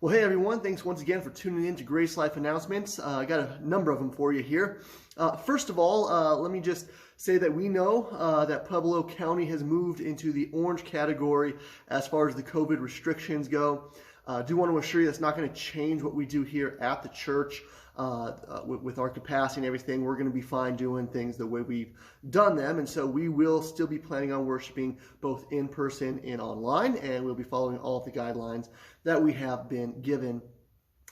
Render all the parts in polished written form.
Well, hey everyone, thanks once again for tuning in to Grace Life Announcements. I got a number of them for you here. First of all, let me just say that we know that Pueblo County has moved into the orange category as far as the COVID restrictions go. I do want to assure you that's not going to change what we do here at the church. With our capacity and everything, we're going to be fine doing things the way we've done them. And so we will still be planning on worshiping both in person and online, and we'll be following all of the guidelines that we have been given.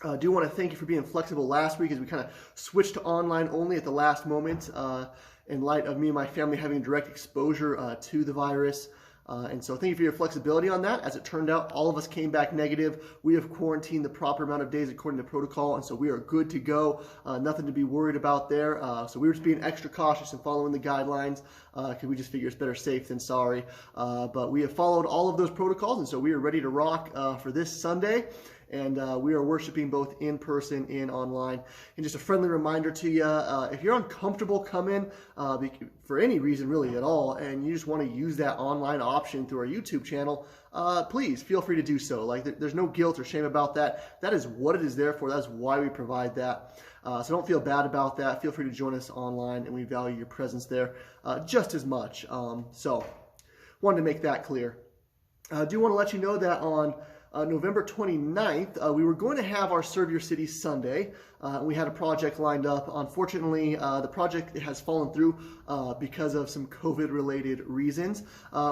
I do want to thank you for being flexible last week as we kind of switched to online only at the last moment in light of me and my family having direct exposure to the virus. And so thank you for your flexibility on that. As it turned out, all of us came back negative. We have quarantined the proper amount of days according to protocol, and so we are good to go. Nothing to be worried about there. So we were just being extra cautious and following the guidelines because we just figure it's better safe than sorry. But we have followed all of those protocols, and so we are ready to rock for this Sunday. And we are worshiping both in person and online. And just a friendly reminder to you, if you're uncomfortable coming for any reason really at all, and you just want to use that online option through our YouTube channel, please feel free to do so. There's no guilt or shame about that. That is what it is there for. That's why we provide that. So don't feel bad about that. Feel free to join us online, and we value your presence there just as much. So wanted to make that clear. I do want to let you know that on November 29th, we were going to have our Serve Your City Sunday. We had a project lined up. Unfortunately, the project has fallen through because of some COVID-related reasons,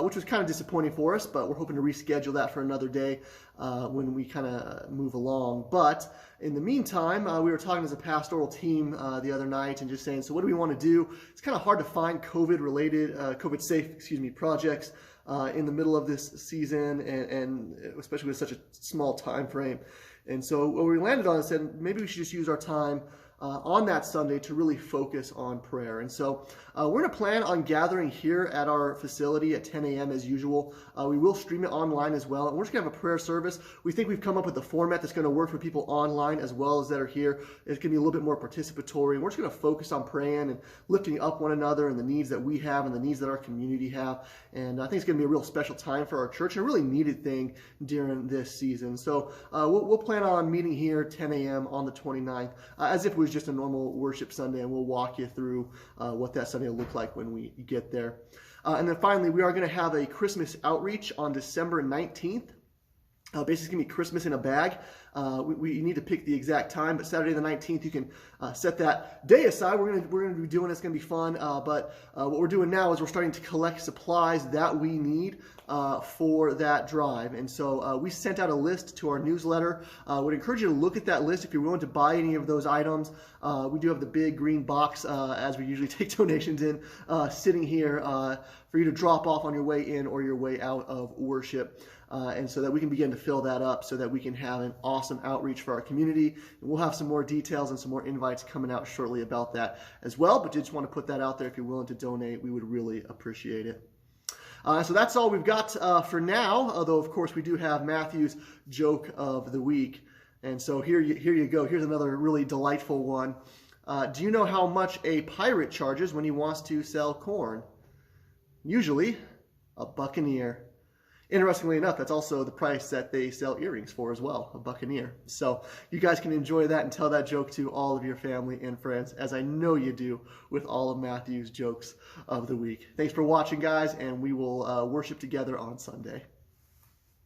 which was kind of disappointing for us, but we're hoping to reschedule that for another day when we kind of move along. But in the meantime, we were talking as a pastoral team the other night and just saying, so what do we want to do? It's kind of hard to find COVID-related, COVID-safe, projects in the middle of this season, and especially with such a small time frame. And so what we landed on is said maybe we should just use our time on that Sunday to really focus on prayer. And so we're going to plan on gathering here at our facility at 10 a.m. as usual. We will stream it online as well. And we're just going to have a prayer service. We think we've come up with a format that's going to work for people online as well as that are here. It's going to be a little bit more participatory. And we're just going to focus on praying and lifting up one another and the needs that we have and the needs that our community have. And I think it's going to be a real special time for our church and a really needed thing during this season. So we'll plan on meeting here 10 a.m. on the 29th as if it was just a normal worship Sunday, and we'll walk you through what that Sunday will look like when we get there. And then finally, we are going to have a Christmas outreach on December 19th. Basically, it's going to be Christmas in a bag. We need to pick the exact time, but Saturday the 19th, you can set that day aside. We're going to be doing it. It's going to be fun. But what we're doing now is we're starting to collect supplies that we need for that drive. And so we sent out a list to our newsletter. Would encourage you to look at that list if you're willing to buy any of those items. We do have the big green box, as we usually take donations in, sitting here for you to drop off on your way in or your way out of worship. And so that we can begin to fill that up so that we can have an awesome outreach for our community. And we'll have some more details and some more invites coming out shortly about that as well. But just want to put that out there. If you're willing to donate, we would really appreciate it. So that's all we've got for now, although, of course, we do have Matthew's joke of the week. And so here you go. Here's another really delightful one. Do you know how much a pirate charges when he wants to sell corn? Usually a buccaneer. Interestingly enough, that's also the price that they sell earrings for as well, a buccaneer. So you guys can enjoy that and tell that joke to all of your family and friends, as I know you do with all of Matthew's jokes of the week. Thanks for watching, guys, and we will worship together on Sunday.